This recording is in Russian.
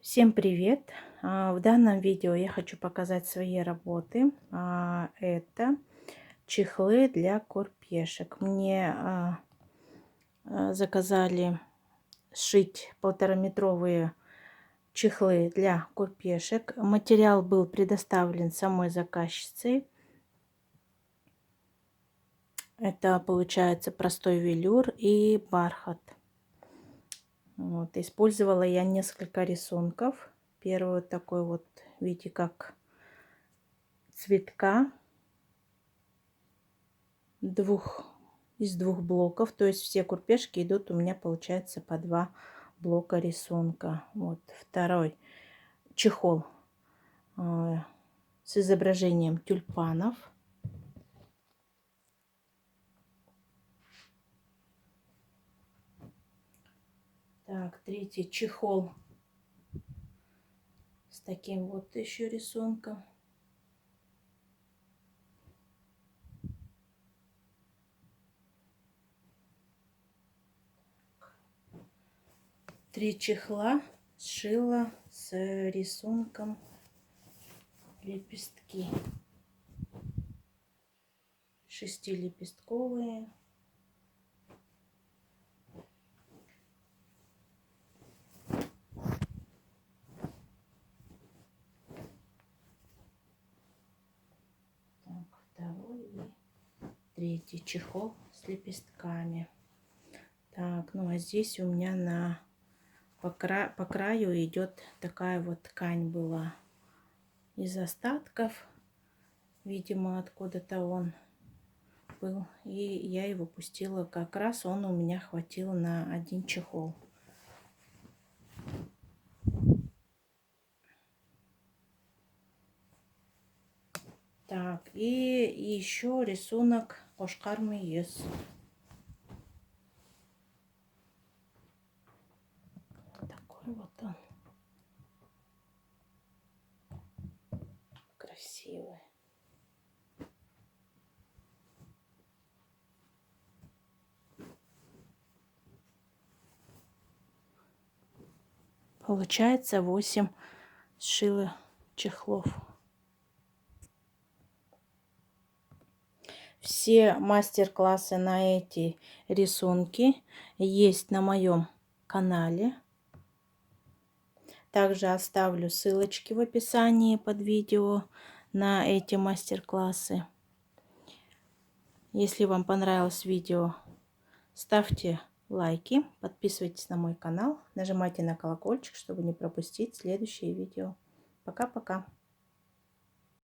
Всем привет! В данном видео я хочу показать свои работы. Это чехлы для курпешек. Мне заказали сшить 1,5-метровые чехлы для курпешек. Материал был предоставлен самой заказчицей. Это получается простой велюр и бархат. Вот, использовала я несколько рисунков. Первый вот такой вот, видите, как цветка из двух блоков. То есть все курпешки идут у меня, получается, по 2 блока рисунка. Вот второй чехол с изображением тюльпанов. Так, третий чехол с таким вот еще рисунком. Три чехла сшила с рисунком лепестки. 6-лепестковые. Так, второй и третий чехол с лепестками. Так, ну а здесь у меня по краю идет такая вот ткань была из остатков. Видимо, откуда-то он был. И я его пустила, как раз он у меня хватил на один чехол. Так, и еще рисунок Ошкар Мейес. Такой вот он. Красивый. Получается 8 сшила чехлов. Все мастер-классы на эти рисунки есть на моем канале. Также оставлю ссылочки в описании под видео на эти мастер-классы. Если вам понравилось видео, ставьте лайки, подписывайтесь на мой канал, нажимайте на колокольчик, чтобы не пропустить следующие видео. Пока-пока!